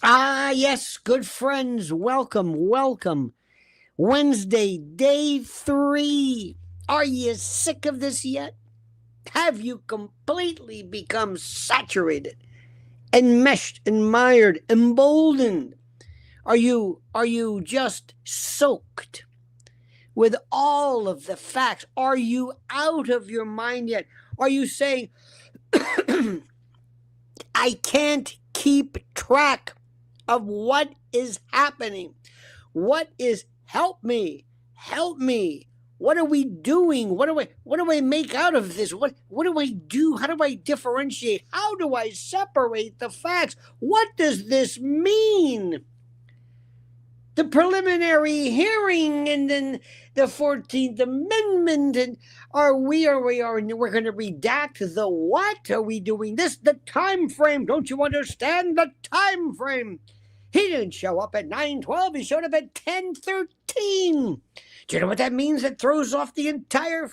Ah, yes, good friends, welcome, welcome. Wednesday, day 3. Are you sick of this yet? Have you completely become saturated, enmeshed, admired, emboldened? Are you just soaked with all of the facts? Are you out of your mind yet? Are you saying, I can't keep track of what is happening? What is help me? Help me. What are we doing? What do I make out of this? What do I do? How do I differentiate? How do I separate the facts? What does this mean? The preliminary hearing and then the 14th Amendment, and we're going to redact the what? Are we doing this? The time frame. Don't you understand the time frame? He didn't show up at 9:12. He showed up at 10:13. Do you know what that means? It throws off the entire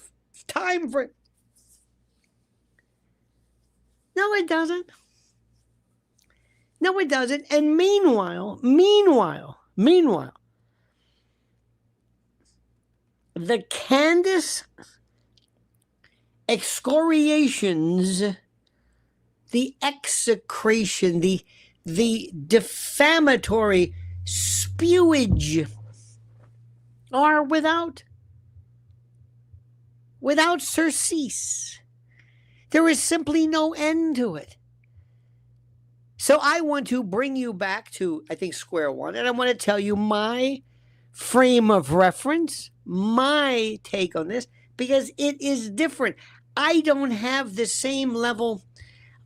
time frame. No, it doesn't. No, it doesn't. And meanwhile, the Candace excoriations, the execration, the defamatory spewage are without surcease. There is simply no end to it. So I want to bring you back to, I think, square one, and I want to tell you my frame of reference, my take on this, because it is different. I don't have the same level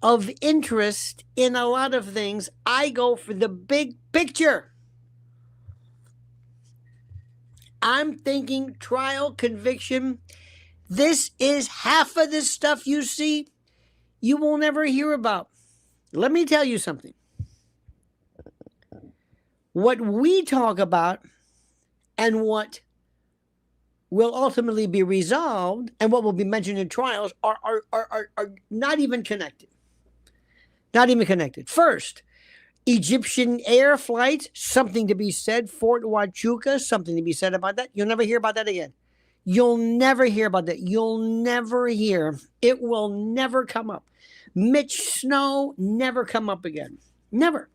of interest in a lot of things. I go for the big picture. I'm thinking trial, conviction. This is half of the stuff you see you will never hear about. Let me tell you something. What we talk about and what will ultimately be resolved and what will be mentioned in trials are not even connected. Not even connected. First, Egyptian air flights, something to be said. Fort Huachuca, something to be said about that. You'll never hear about that again. You'll never hear about that. You'll never hear. It will never come up. Mitch Snow, never come up again. Never.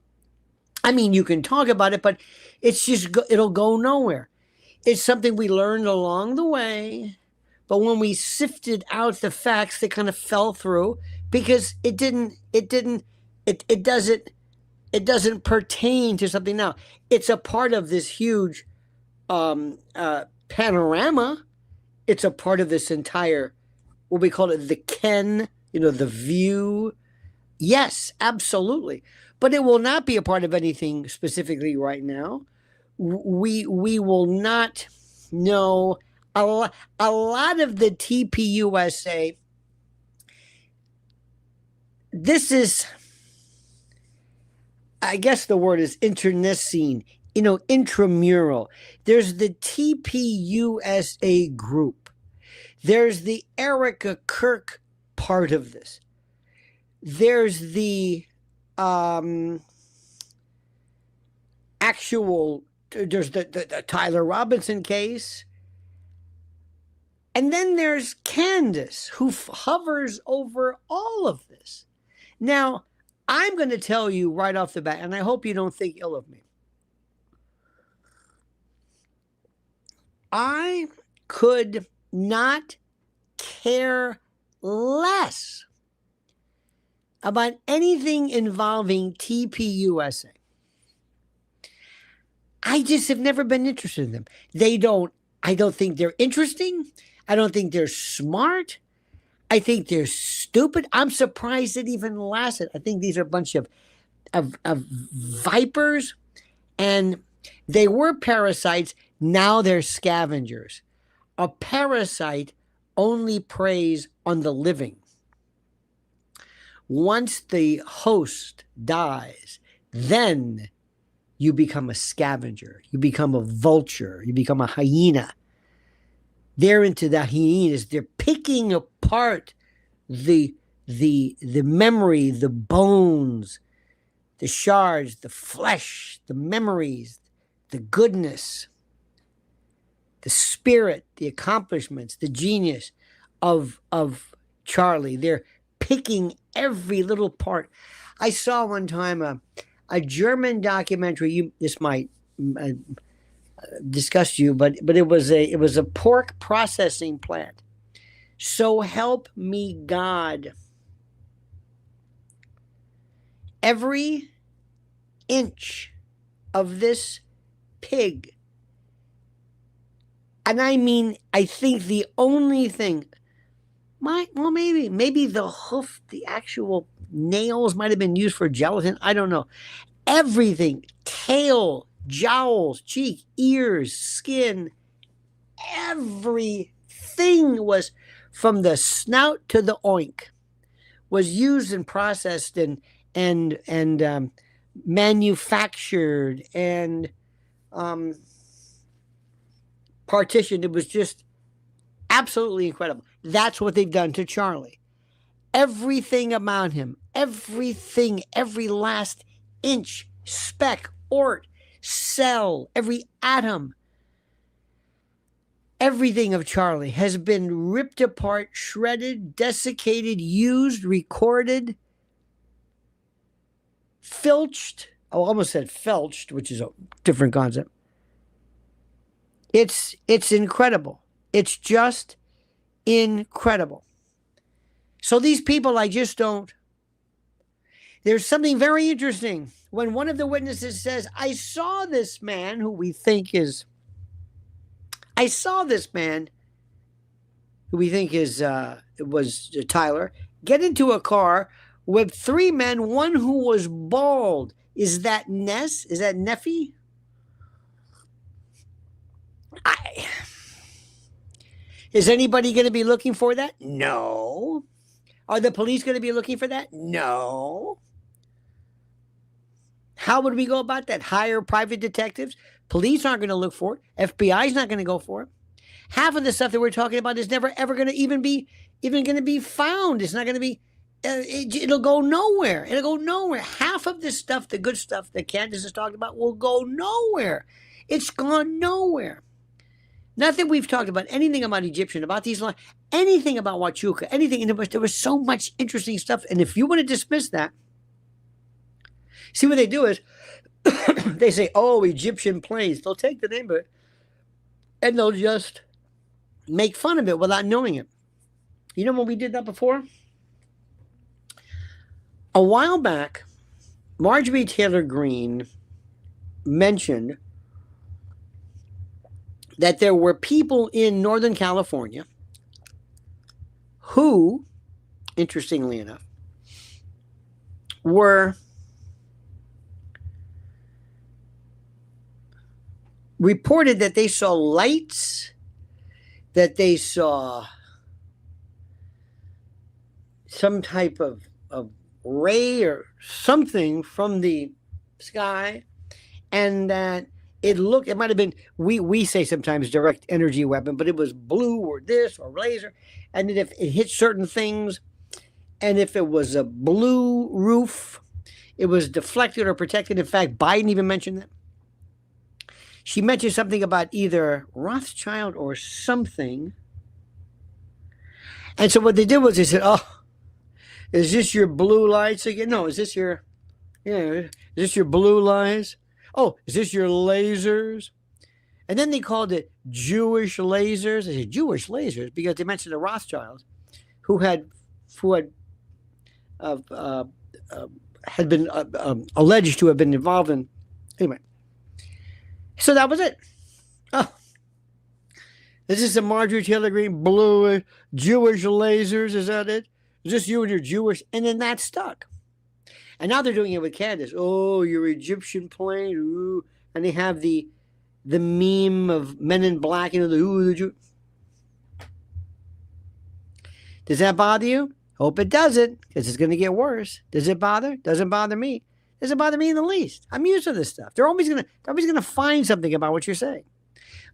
I mean, you can talk about it, but it'll go nowhere. It's something we learned along the way, but when we sifted out the facts, they kind of fell through because it doesn't pertain to something now. It's a part of this huge panorama. It's a part of this entire, what we call it, the Ken, the view. Yes, absolutely. But it will not be a part of anything specifically right now. We will not know a lot of the TPUSA. This is, I guess the word is internecine, intramural. There's the TPUSA group. There's the Erica Kirk part of this. There's the there's the Tyler Robinson case. And then there's Candace, who hovers over all of this. Now, I'm going to tell you right off the bat, and I hope you don't think ill of me. I could not care less about anything involving TPUSA. I just have never been interested in them. I don't think they're interesting. I don't think they're smart. I think they're stupid. I'm surprised it even lasted. I think these are a bunch of vipers, and they were parasites. Now they're scavengers. A parasite only preys on the living. Once the host dies, then you become a scavenger. You become a vulture. You become a hyena. They're into the hyenas. They're picking apart the memory, the bones, the shards, the flesh, the memories, the goodness, the spirit, the accomplishments, the genius of Charlie. They're picking every little part. I saw one time a German documentary. This might disgust you, but it was a pork processing plant. So help me God. Every inch of this pig, and I mean, I think the only thing, maybe the hoof, the actual nails might have been used for gelatin. I don't know. Everything, tail, jowls, cheek, ears, skin, everything was, from the snout to the oink, was used and processed and manufactured and partitioned. It was just absolutely incredible. That's what they've done to Charlie. Everything about him, everything, every last inch, speck, ort, cell, every atom, everything of Charlie has been ripped apart, shredded, desiccated, used, recorded, filched. I almost said felched, which is a different concept. It's incredible. It's just incredible. So these people, I just don't. There's something very interesting when one of the witnesses says, I saw this man was Tyler, get into a car with three men, one who was bald. Is that Ness? Is that Neffy? Is anybody going to be looking for that? No. Are the police going to be looking for that? No. How would we go about that? Hire private detectives? Police aren't going to look for it. FBI's not going to go for it. Half of the stuff that we're talking about is never ever going to even going to be found. It's not going to be. It'll go nowhere. It'll go nowhere. Half of this stuff, the good stuff that Candace is talking about, will go nowhere. It's gone nowhere. Nothing we've talked about, anything about Egyptian, about these lines, anything about Huachuca, anything. And there was so much interesting stuff. And if you want to dismiss that, see what they do is they say, oh, Egyptian planes. They'll take the name of it and they'll just make fun of it without knowing it. You know when we did that before? A while back, Marjorie Taylor Greene mentioned that there were people in Northern California who, interestingly enough, were reported that they saw lights, that they saw some type of ray or something from the sky, and that it might have been, we say sometimes direct energy weapon, but it was blue or this or laser, and if it hit certain things, and if it was a blue roof, it was deflected or protected. In fact, Biden even mentioned that. She mentioned something about either Rothschild or something. And so what they did was they said, oh, is this your blue lights again? No, is this your blue lights? Oh, is this your lasers? And then they called it Jewish lasers. They said Jewish lasers because they mentioned the Rothschilds who had been alleged to have been involved in. Anyway, so that was it. Oh, is this a Marjorie Taylor Greene blue Jewish lasers? Is that it? Is this you and your Jewish? And then that stuck. And now they're doing it with Candace. Oh, your Egyptian plane. Ooh. And they have the meme of Men in Black. You know, the Jew. Does that bother you? Hope it doesn't, because it's going to get worse. Does it bother? Doesn't bother me. Doesn't bother me in the least. I'm used to this stuff. They're always going to find something about what you're saying.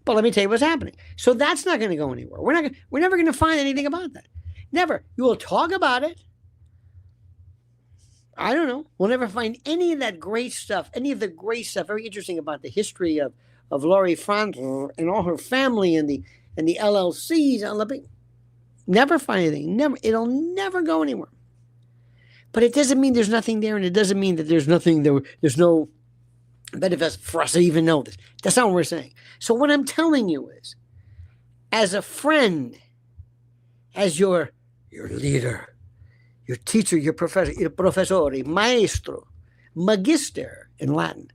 But let me tell you what's happening. So that's not going to go anywhere. We're never going to find anything about that. Never. You will talk about it. I don't know. We'll never find any of that great stuff, any of the great stuff, very interesting about the history of Laurie Frank and all her family and the LLCs. Never find anything. Never. It'll never go anywhere. But it doesn't mean there's nothing there, and it doesn't mean that there's nothing there. There's no benefits for us to even know this. That's not what we're saying. So what I'm telling you is, as a friend, as your leader, your teacher, your professor, il professore, maestro, magister in Latin.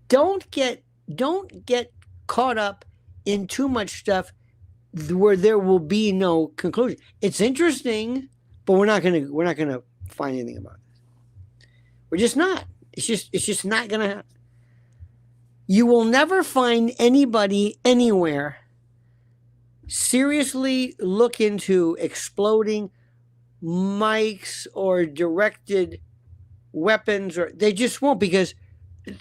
Don't get caught up in too much stuff where there will be no conclusion. It's interesting, but we're not gonna find anything about this. We're just not. It's just not gonna happen. You will never find anybody anywhere seriously look into exploding mics or directed weapons, or they just won't, because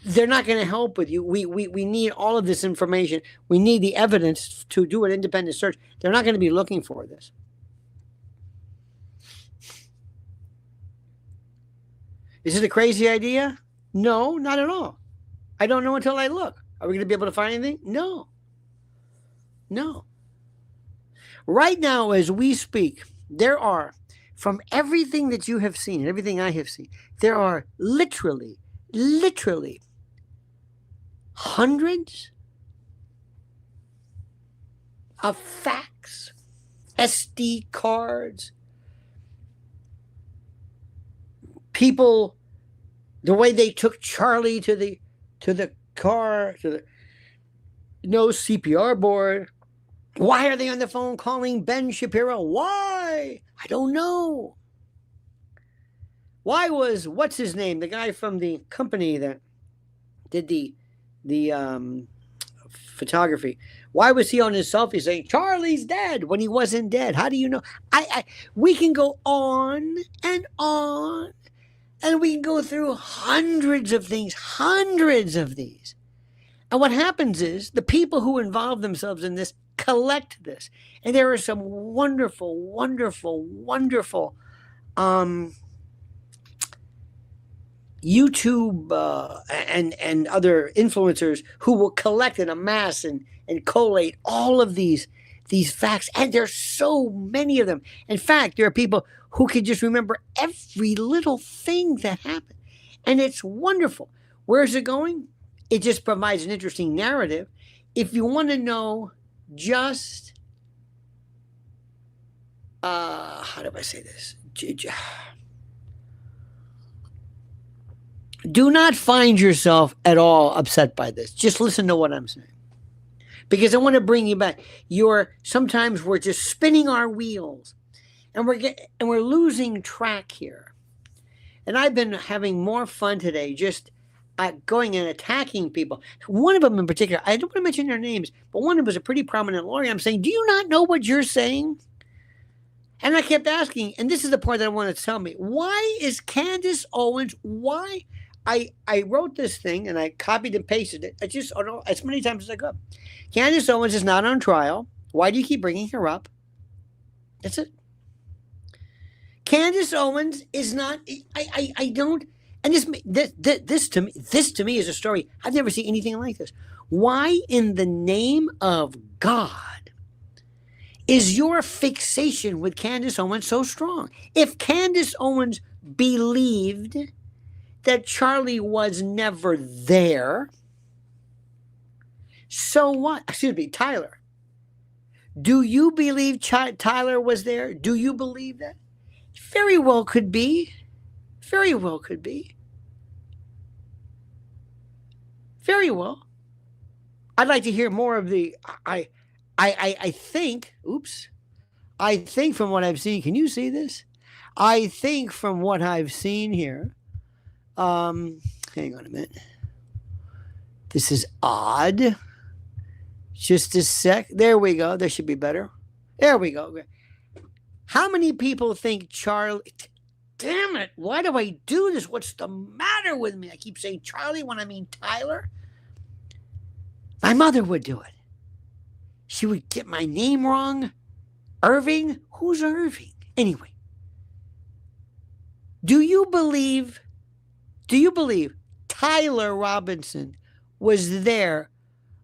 they're not going to help with you. We need all of this information. We need the evidence to do an independent search. They're not going to be looking for this. Is it a crazy idea? No, not at all. I don't know until I look. Are we going to be able to find anything? No. Right now, as we speak, there are, from everything that you have seen and everything I have seen, there are literally hundreds of facts, SD cards, people, the way they took Charlie to the car, to the no CPR board. Why are they on the phone calling Ben Shapiro? Why? I don't know. Why was, what's his name, the guy from the company that did the photography, why was he on his selfie saying Charlie's dead when he wasn't dead? How do you know? We can go on, and we can go through hundreds of things, hundreds of these. And what happens is the people who involve themselves in this collect this. And there are some wonderful, wonderful, wonderful YouTube and other influencers who will collect and amass and collate all of these facts. And there's so many of them. In fact, there are people who can just remember every little thing that happened. And it's wonderful. Where is it going? It just provides an interesting narrative. If you want to know just, how do I say this? Do not find yourself at all upset by this. Just listen to what I'm saying. Because I want to bring you back. Sometimes we're just spinning our wheels and we're losing track here. And I've been having more fun today just going and attacking people. One of them in particular, I don't want to mention their names, but one of them was a pretty prominent lawyer. I'm saying, do you not know what you're saying? And I kept asking, and this is the point that I want to tell me. Why is Candace Owens, why? I wrote this thing and I copied and pasted it. As many times as I could. Candace Owens is not on trial. Why do you keep bringing her up? That's it. Candace Owens is not, I don't, and this to me is a story. I've never seen anything like this. Why in the name of God is your fixation with Candace Owens so strong? If Candace Owens believed that Charlie was never there, so what? Excuse me, Tyler. Do you believe Tyler was there? Do you believe that? Very well could be. Very well could be. Very well. I'd like to hear more of the. I think. Oops. I think from what I've seen. Can you see this? I think from what I've seen here. Hang on a minute. This is odd. Just a sec. There we go. There should be better. There we go. How many people think Charlie? Damn it. Why do I do this? What's the matter with me? I keep saying Charlie when I mean Tyler. My mother would do it. She would get my name wrong. Irving? Who's Irving? Anyway. Do you believe Tyler Robinson was there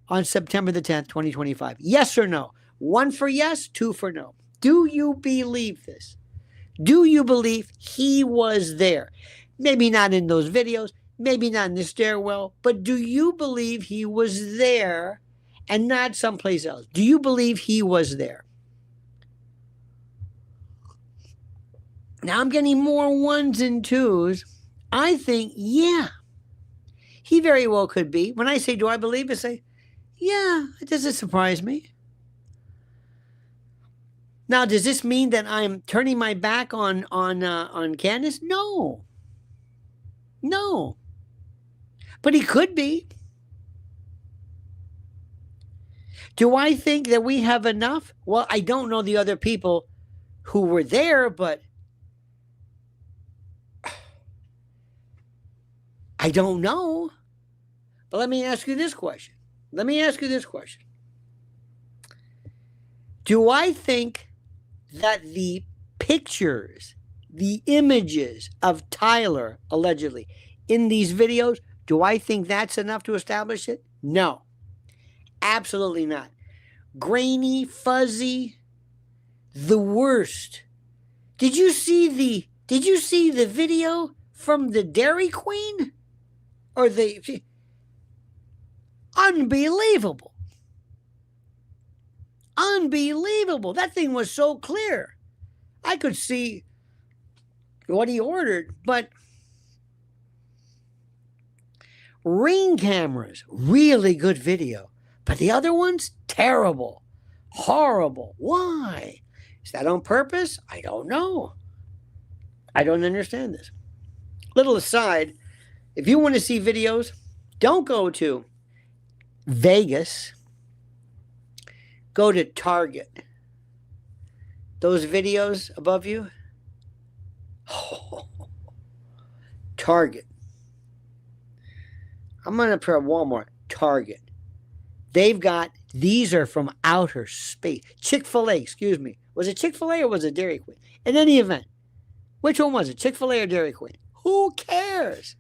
on September the 10th, 2025? Yes or no? 1 for yes, 2 for no. Do you believe this? Do you believe he was there? Maybe not in those videos, maybe not in the stairwell, but do you believe he was there and not someplace else? Do you believe he was there? Now I'm getting more 1s and 2s. I think, yeah, he very well could be. When I say, do I believe it? Say, yeah, it doesn't surprise me. Now, does this mean that I'm turning my back on Candace? No. No. But he could be. Do I think that we have enough? Well, I don't know the other people who were there, but I don't know. But let me ask you this question. Do I think that the pictures, the images of Tyler, allegedly, in these videos, do I think that's enough to establish it? No. Absolutely not. Grainy, fuzzy, the worst. Did you see the video from the Dairy Queen? Or the unbelievable. Unbelievable. That thing was so clear. I could see what he ordered, but Ring cameras, really good video. But the other ones, terrible. Horrible. Why? Is that on purpose? I don't know. I don't understand this. Little aside, if you want to see videos, don't go to Vegas. Go to Target. Those videos above you. Oh, Target. I'm going to put Walmart. Target. They've got, these are from outer space. Chick-fil-A, excuse me. Was it Chick-fil-A or was it Dairy Queen? In any event, which one was it? Chick-fil-A or Dairy Queen? Who cares?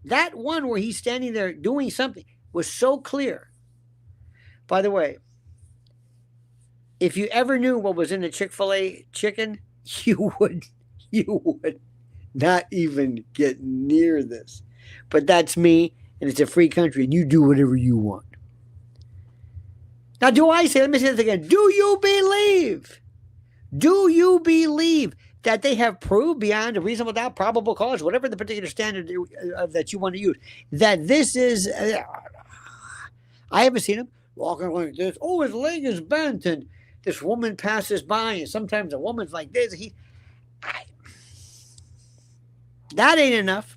That one where he's standing there doing something was so clear. By the way, if you ever knew what was in the Chick-fil-A chicken, you would not even get near this. But that's me, and it's a free country, and you do whatever you want. Now, let me say this again. Do you believe that they have proved beyond a reasonable doubt, probable cause, whatever the particular standard that you want to use, that this is, I haven't seen him walking like this. Oh, his leg is bent, and this woman passes by, and sometimes a woman's like this. That ain't enough.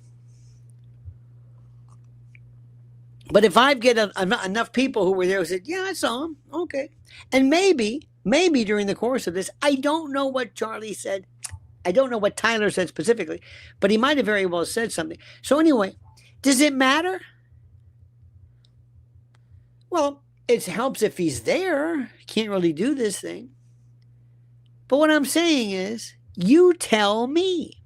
But if I get enough people who were there who said, yeah, I saw him, okay. And maybe during the course of this, I don't know what Charlie said. I don't know what Tyler said specifically, but he might have very well said something. So anyway, does it matter? Well, it helps if he's there. Can't really do this thing. But what I'm saying is, you tell me.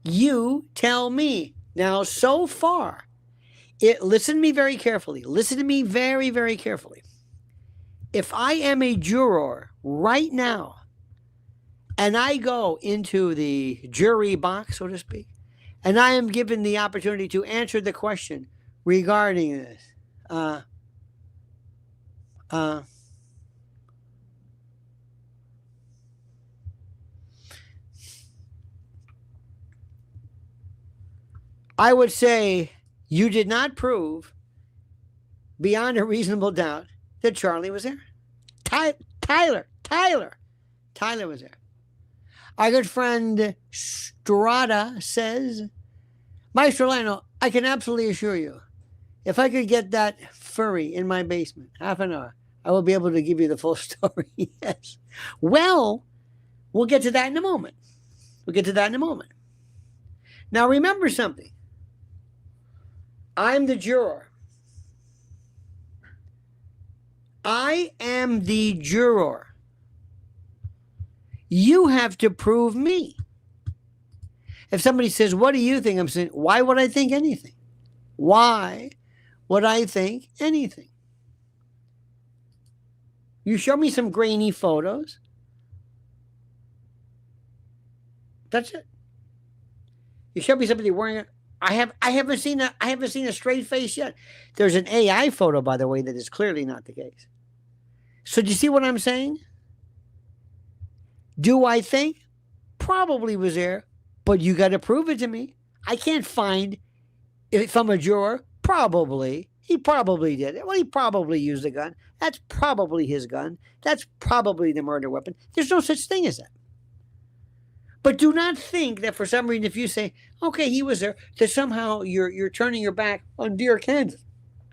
You tell me. Now, so far, listen to me very carefully. Listen to me very, very carefully. If I am a juror right now, and I go into the jury box, so to speak, and I am given the opportunity to answer the question regarding this, I would say you did not prove beyond a reasonable doubt that Charlie was there. Tyler was there. Our good friend Strata says, Maestro Lionel, I can absolutely assure you, if I could get that furry in my basement, half an hour, I will be able to give you the full story. Yes. Well, we'll get to that in a moment. Now, remember something. I'm the juror. I am the juror. You have to prove me. If somebody says, what do you think? I'm saying, why would I think anything? Why would I think anything? You show me some grainy photos. That's it. You show me somebody wearing it. I haven't seen a straight face yet. There's an AI photo, by the way, that is clearly not the case. So do you see what I'm saying? Do I think? Probably was there, but you got to prove it to me. I can't find if I'm a juror. Probably. He probably did it. Well, he probably used a gun. That's probably his gun. That's probably the murder weapon. There's no such thing as that. But do not think that for some reason, if you say, okay, he was there, that somehow you're turning your back on dear Candace.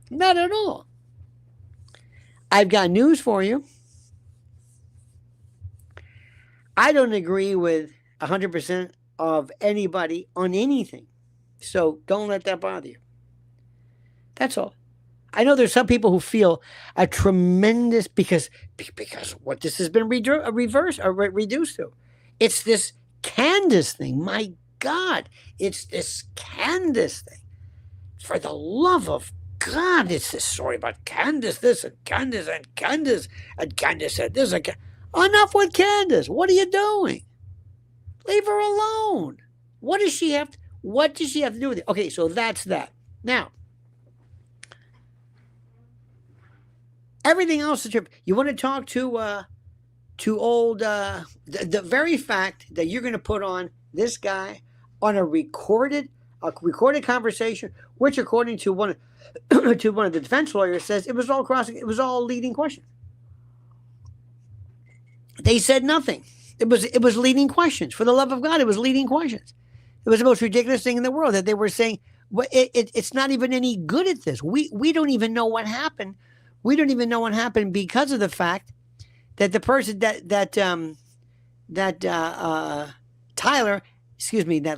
Not at all. I've got news for you. I don't agree with 100% of anybody on anything. So don't let that bother you. That's all. I know there's some people who feel a tremendous, because what this has been reduced to. It's this Candace thing. My God, it's this Candace thing. For the love of God, it's this story about Candace this and Candace and Candace and Candace said this and enough with Candace. What are you doing? Leave her alone. What does she have to do with it? Okay, so that's that. Now, everything else is you want to talk to old the very fact that you're going to put on this guy on a recorded conversation, which according to one of the defense lawyers says it was all leading questions. They said nothing. It was leading questions. For the love of God, it was leading questions. It was the most ridiculous thing in the world that they were saying. It's not even any good at this. We don't even know what happened. We don't even know what happened because of the fact that the person that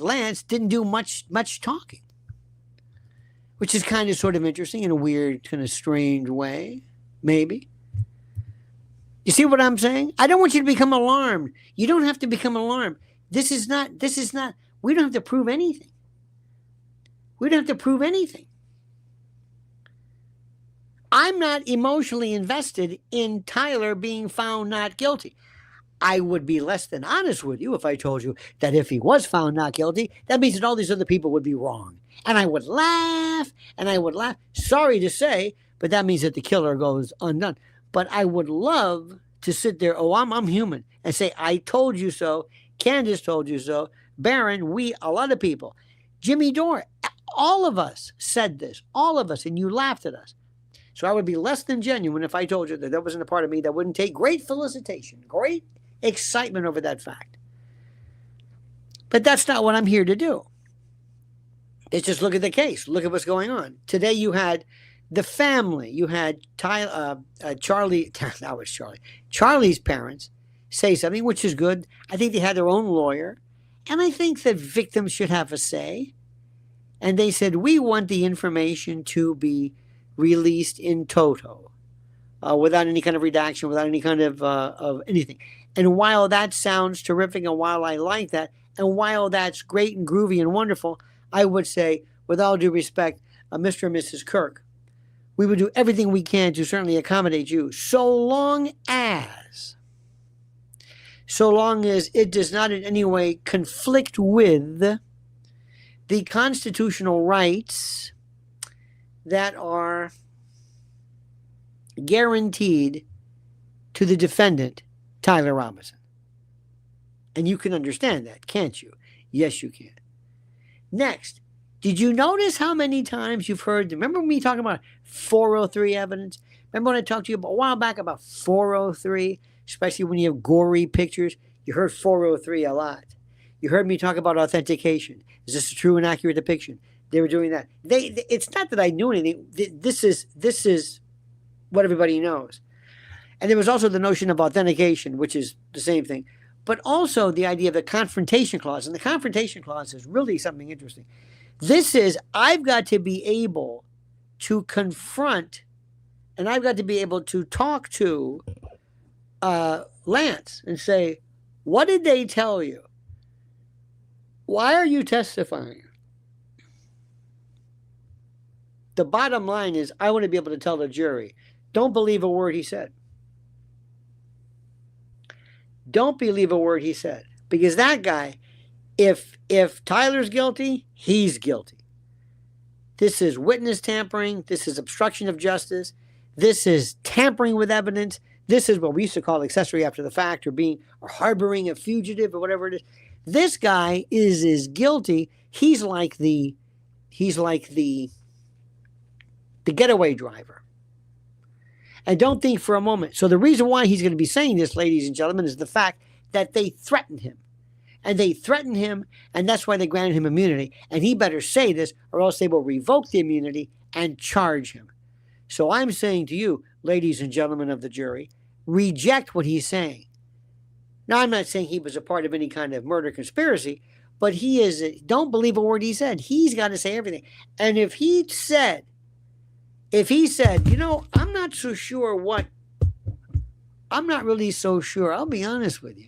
Lance didn't do much talking, which is kind of sort of interesting in a weird, kind of strange way, maybe. You see what I'm saying? I don't want you to become alarmed. You don't have to become alarmed. This is not, we don't have to prove anything. We don't have to prove anything. I'm not emotionally invested in Tyler being found not guilty. I would be less than honest with you if I told you that if he was found not guilty, that means that all these other people would be wrong. And I would laugh, Sorry to say, but that means that the killer goes undone. But I would love to sit there, I'm human, and say, I told you so, Candace told you so, Barron, a lot of people, Jimmy Dore, all of us said this, all of us, and you laughed at us. So I would be less than genuine if I told you that wasn't a part of me that wouldn't take great felicitation, great excitement over that fact. But that's not what I'm here to do. It's just look at the case. Look at what's going on. Today you had the family. You had Charlie's parents say something, which is good. I think they had their own lawyer. And I think that victims should have a say. And they said, we want the information to be released in toto, without any kind of redaction, without any kind of anything. And while that sounds terrific, and while I like that, and while that's great and groovy and wonderful, I would say, with all due respect, Mr. and Mrs. Kirk, we would do everything we can to certainly accommodate you, so long as it does not in any way conflict with the constitutional rights that are guaranteed to the defendant, Tyler Robinson. And you can understand that, can't you? Yes, you can. Next, did you notice how many times you've heard, remember me talking about 403 evidence? Remember when I talked to you a while back about 403, especially when you have gory pictures? You heard 403 a lot. You heard me talk about authentication. Is this a true and accurate depiction? They were doing that. It's not that I knew anything. This is what everybody knows. And there was also the notion of authentication, which is the same thing. But also the idea of the confrontation clause. And the confrontation clause is really something interesting. This is, I've got to be able to confront, and I've got to be able to talk to Lance and say, what did they tell you? Why are you testifying? The bottom line is, I want to be able to tell the jury, don't believe a word he said. Don't believe a word he said. Because that guy, if Tyler's guilty, he's guilty. This is witness tampering. This is obstruction of justice. This is tampering with evidence. This is what we used to call accessory after the fact, or harboring a fugitive, or whatever it is. This guy is guilty. He's like the getaway driver. And don't think for a moment. So the reason why he's going to be saying this, ladies and gentlemen, is the fact that they threatened him. And they threatened him, and that's why they granted him immunity. And he better say this, or else they will revoke the immunity and charge him. So I'm saying to you, ladies and gentlemen of the jury, reject what he's saying. Now, I'm not saying he was a part of any kind of murder conspiracy, but don't believe a word he said. He's got to say everything. And if he said, I'm not so sure I'm not really so sure. I'll be honest with you.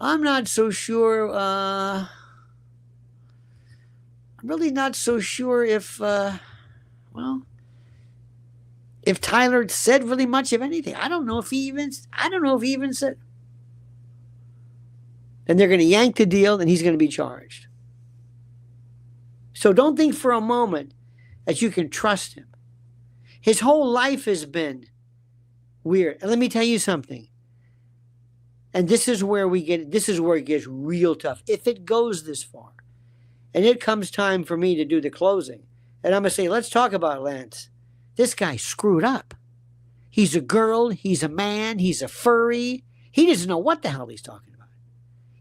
I'm not so sure. I'm really not so sure if Tyler said really much of anything. I don't know if he even said. And they're going to yank the deal, and he's going to be charged. So don't think for a moment that you can trust him. His whole life has been weird. And let me tell you something. And this is where it gets real tough. If it goes this far, and it comes time for me to do the closing, and I'm going to say, let's talk about Lance. This guy screwed up. He's a girl. He's a man. He's a furry. He doesn't know what the hell he's talking about.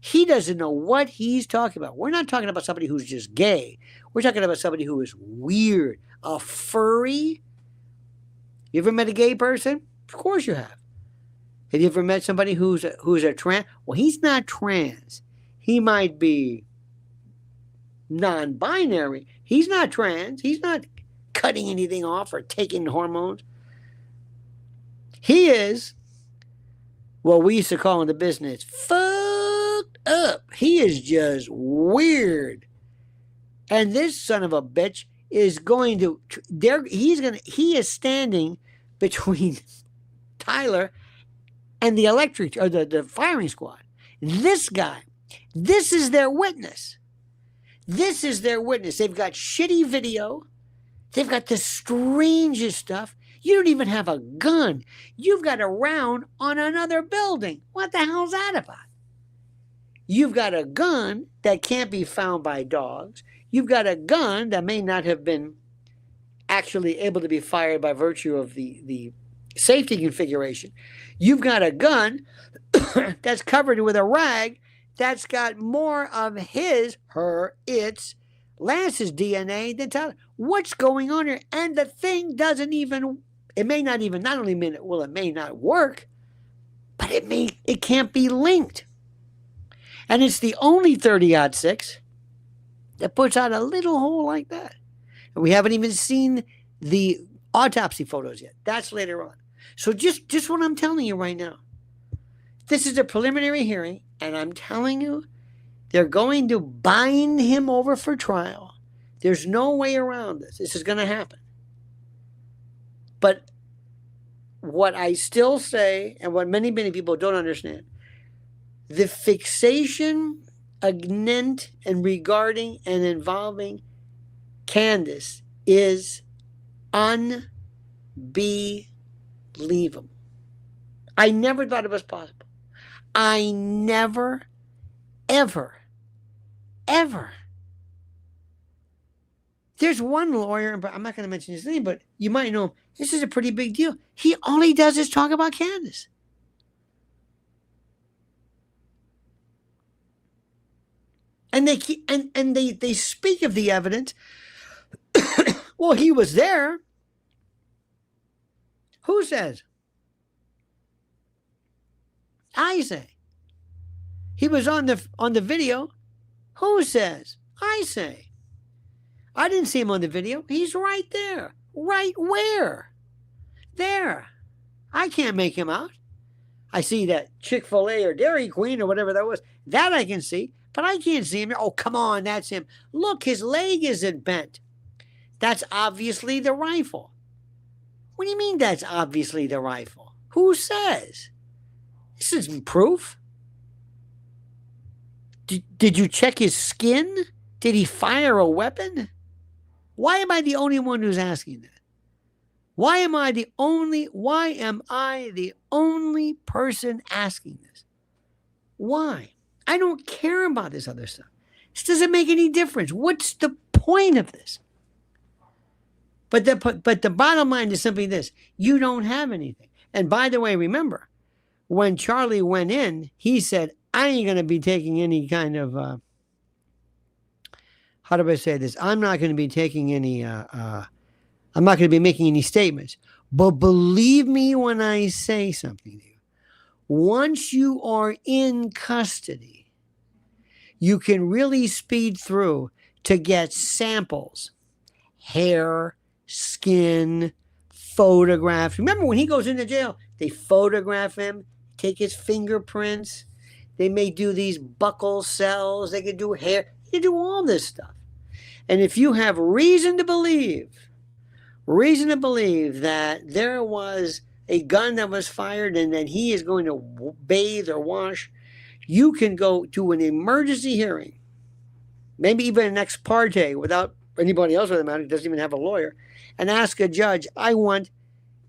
He doesn't know what he's talking about. We're not talking about somebody who's just gay. We're talking about somebody who is weird. A furry. You ever met a gay person? Of course you have. Have you ever met somebody who's a trans? Well, he's not trans. He might be non-binary. He's not trans. He's not cutting anything off or taking hormones. He is what we used to call in the business fucked up. He is just weird. And this son of a bitch is going to he is standing between Tyler and the the firing squad. This guy, this is their witness. This is their witness. They've got shitty video. They've got the strangest stuff. You don't even have a gun. You've got a round on another building. What the hell's that about? You've got a gun that can't be found by dogs. You've got a gun that may not have been actually able to be fired by virtue of the safety configuration. You've got a gun that's covered with a rag that's got more of its Lance's DNA than Tyler. What's going on here? And the thing it may not work, but it can't be linked. And it's the only 30-06 that puts out a little hole like that. And we haven't even seen the autopsy photos yet. That's later on. So just what I'm telling you right now. This is a preliminary hearing, and I'm telling you, they're going to bind him over for trial. There's no way around this. This is going to happen. But what I still say, and what many, many people don't understand, the fixation anent and regarding and involving Candace is unbelievable. I never thought it was possible. I never, ever. There's one lawyer, but I'm not going to mention his name, but you might know him. This is a pretty big deal. All he does is talk about Candace. And they speak of the evidence. Well, he was there. Who says? I say. He was on the video. Who says? I say. I didn't see him on the video. He's right there. Right where? There. I can't make him out. I see that Chick-fil-A or Dairy Queen or whatever that was. That I can see. but I can't see him. Oh, come on, that's him. Look, his leg isn't bent. That's obviously the rifle. What do you mean that's obviously the rifle? Who says? This isn't proof. Did you check his skin? Did he fire a weapon? Why am I the only one who's asking that? Why am I the only person asking this? Why? I don't care about this other stuff. This doesn't make any difference. What's the point of this? But the bottom line is simply this. You don't have anything. And by the way, remember, when Charlie went in, he said, I ain't going to be taking any kind of, how do I say this? I'm not going to be taking any, I'm not going to be making any statements. But believe me when I say something to you. Once you are in custody, you can really speed through to get samples, hair, skin, photographs. Remember when he goes into jail, they photograph him, take his fingerprints. They may do these buccal cells. They can do hair. They can do all this stuff. And if you have reason to believe that there was a gun that was fired and that he is going to bathe or wash, you can go to an emergency hearing, maybe even an ex parte without anybody else for the matter, doesn't even have a lawyer, and ask a judge, I want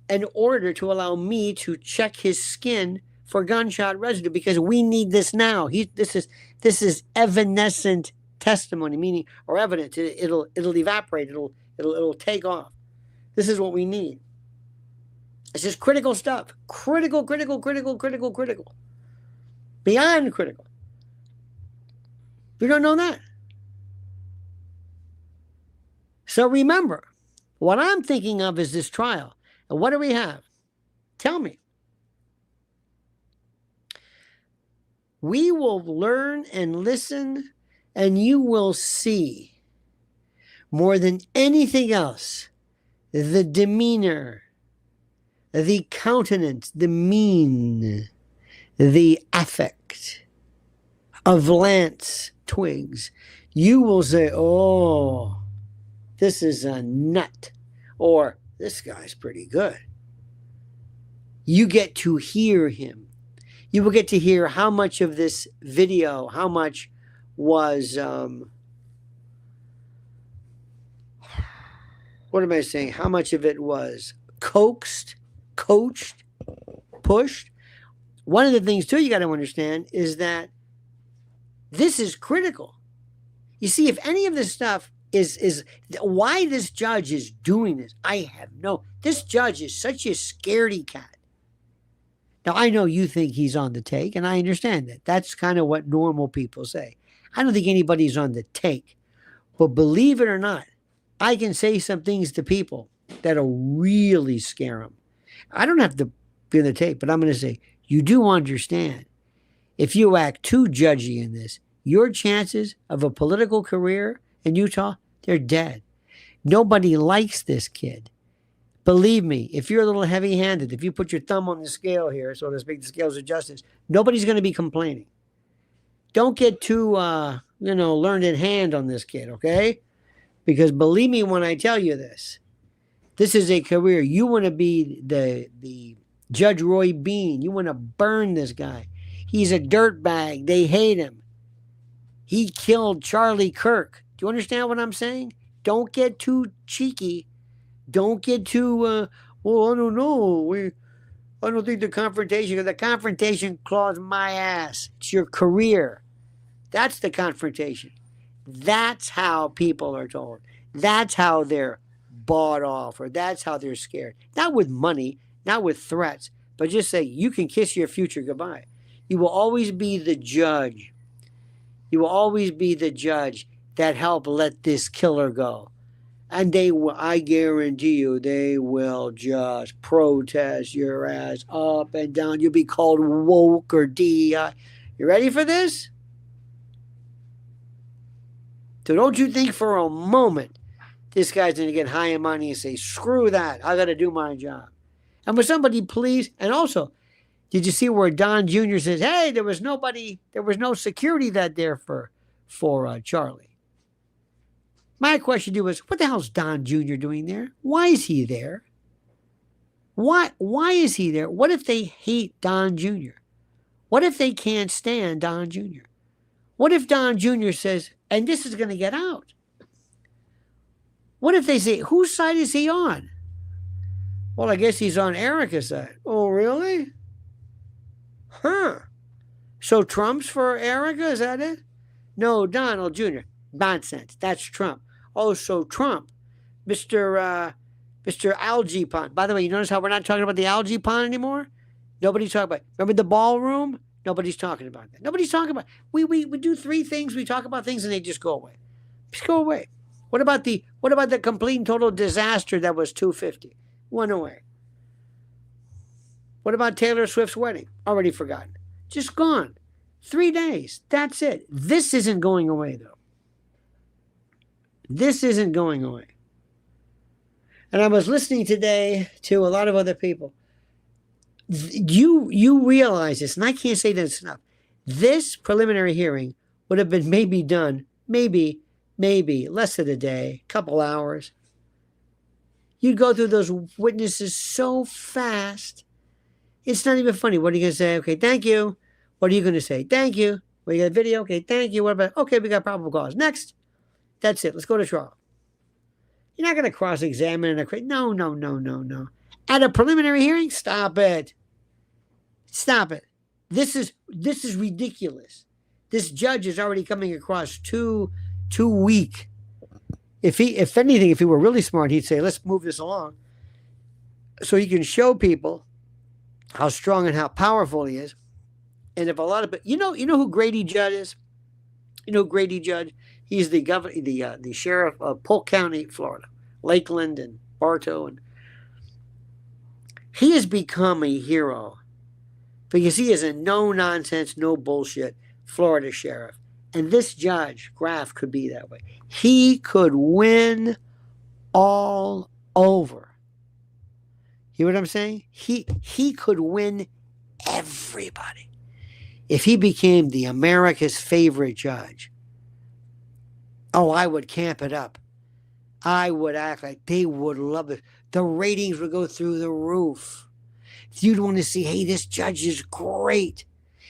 an order to allow me to check his skin for gunshot residue because we need this now. This is evanescent testimony, meaning or evidence. It'll evaporate. It'll take off. This is what we need. It's just critical stuff. Critical. Beyond critical. You don't know that. So remember, what I'm thinking of is this trial. And what do we have? Tell me. We will learn and listen, and you will see, more than anything else, the demeanor, the countenance, the mien, the affect of Lance Twiggs. You will say, oh, this is a nut, or this guy's pretty good. You get to hear him. You will get to hear how much of this video, how much was, what am I saying? How much of it was coaxed, coached, pushed? One of the things, too, you got to understand is that this is critical. You see, if any of this stuff is why this judge is doing this, I have this judge is such a scaredy cat. Now, I know you think he's on the take, and I understand that. That's kind of what normal people say. I don't think anybody's on the take. But believe it or not, I can say some things to people that'll really scare them. I don't have to be on the take, but I'm going to say, you do understand, if you act too judgy in this, your chances of a political career in Utah, they're dead. Nobody likes this kid. Believe me, if you're a little heavy-handed, if you put your thumb on the scale here, so to speak, the scales of justice, nobody's going to be complaining. Don't get too, learned in hand on this kid, okay? Because believe me when I tell you this is a career. You want to be the Judge Roy Bean. You want to burn this guy. He's a dirtbag. They hate him. He killed Charlie Kirk. Do you understand what I'm saying? Don't get too cheeky. Don't get too, I don't know. I don't think the confrontation claws my ass. It's your career. That's the confrontation. That's how people are told. That's how they're bought off, or that's how they're scared. Not with money, not with threats, but just say, you can kiss your future goodbye. You will always be the judge. You will always be the judge that helped let this killer go. And they will, I guarantee you, they will just protest your ass up and down. You'll be called woke or DEI. You ready for this? So don't you think for a moment this guy's going to get high and mighty and say, screw that, I got to do my job. And would somebody please, and also, did you see where Don Jr. says, hey, there was no security that there for for Charlie. My question to you is, what the hell's Don Jr. doing there? Why is he there? Why is he there? What if they hate Don Jr.? What if they can't stand Don Jr.? What if Don Jr. says, and this is going to get out? What if they say, whose side is he on? Well, I guess he's on Erica's side. Oh, really? Huh. So Trump's for Erica, is that it? No, Donald Jr. Nonsense. That's Trump. Oh, so Trump. Mr. Algae Pond. By the way, you notice how we're not talking about the algae pond anymore? Nobody's talking about it. Remember the ballroom? Nobody's talking about that. Nobody's talking about it. We do three things, we talk about things, and they just go away. Just go away. What about the complete and total disaster that was 250? Went away. What about Taylor Swift's wedding? Already forgotten. Just gone. 3 days. That's it. This isn't going away, though. This isn't going away. And I was listening today to a lot of other people. You realize this, and I can't say that it's enough. This preliminary hearing would have been maybe done, maybe less than a day, couple hours. You'd go through those witnesses so fast. It's not even funny. What are you going to say? Okay, thank you. What are you going to say? Thank you. Well, you got a video? Okay, thank you. What about? Okay, we got probable cause. Next. That's it. Let's go to trial. You're not going to cross-examine No. At a preliminary hearing? Stop it. Stop it. This is ridiculous. This judge is already coming across too weak. If anything, if he were really smart, he'd say, let's move this along so he can show people how strong and how powerful he is. And if a lot of you know who Grady Judd is? You know Grady Judd? He's the governor, the sheriff of Polk County, Florida, Lakeland and Bartow, and he has become a hero because he is a no-nonsense, no bullshit Florida sheriff. And this judge, Graff, could be that way. He could win all over. You know what I'm saying? He could win everybody if he became the America's favorite judge. Oh, I would camp it up. I would act like they would love it. The ratings would go through the roof. You'd want to see, hey, this judge is great.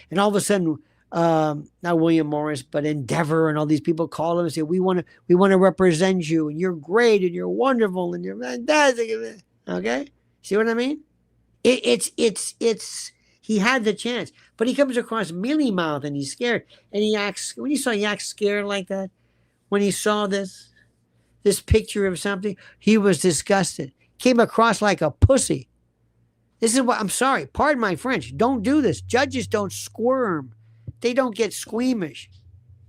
And all of a sudden, not William Morris, but Endeavor and all these people call him and say, we want to represent you, and you're great, and you're wonderful, and you're fantastic. Okay? See what I mean? He had the chance, but he comes across mealy-mouthed, and he's scared. And he acts scared like that, when he saw this picture of something, he was disgusted. Came across like a pussy. This is what, I'm sorry, pardon my French. Don't do this. Judges don't squirm. They don't get squeamish.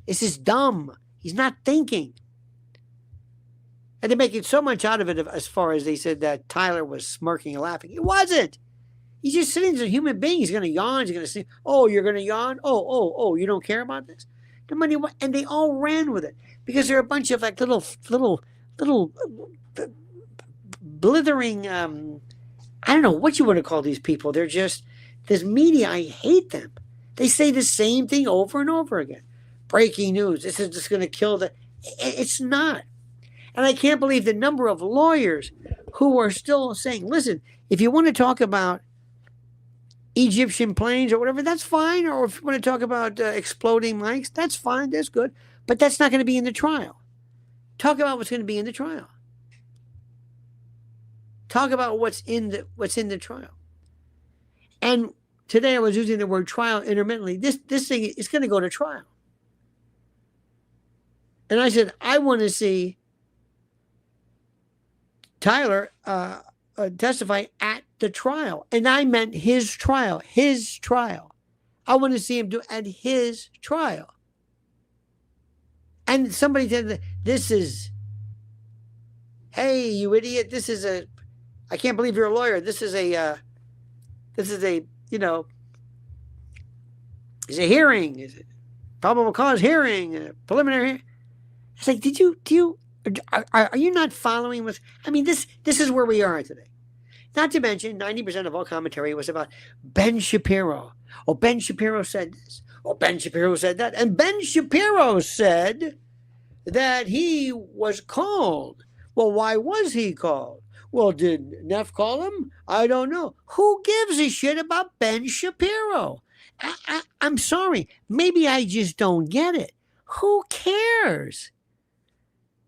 This is dumb. He's not thinking. And they're making so much out of it as far as they said that Tyler was smirking and laughing. He wasn't. He's just sitting as a human being. He's going to yawn. He's going to say, oh, you're going to yawn? Oh, you don't care about this? And they all ran with it because they're a bunch of like little blithering, I don't know what you want to call these people. They're just, this media, I hate them. They say the same thing over and over again. Breaking news. This is just going to kill it's not. And I can't believe the number of lawyers who are still saying, listen, if you want to talk about Egyptian planes or whatever, that's fine. Or if you want to talk about exploding mics, that's fine. That's good. But that's not going to be in the trial. Talk about what's going to be in the trial. Talk about what's in the trial. And today I was using the word trial intermittently. This thing is going to go to trial. And I said, I want to see Tyler testify at the trial. And I meant his trial. His trial. I want to see him do at his trial. And somebody said, this is, hey, you idiot, this is I can't believe you're a lawyer. This is a, you know, it's a hearing. It's a probable cause hearing, a preliminary hearing. It's like, are you not following with, I mean, this is where we are today. Not to mention, 90% of all commentary was about Ben Shapiro. Oh, Ben Shapiro said this. Well, Ben Shapiro said that. And Ben Shapiro said that he was called. Well, why was he called? Well, did Neff call him? I don't know. Who gives a shit about Ben Shapiro? I'm sorry. Maybe I just don't get it. Who cares?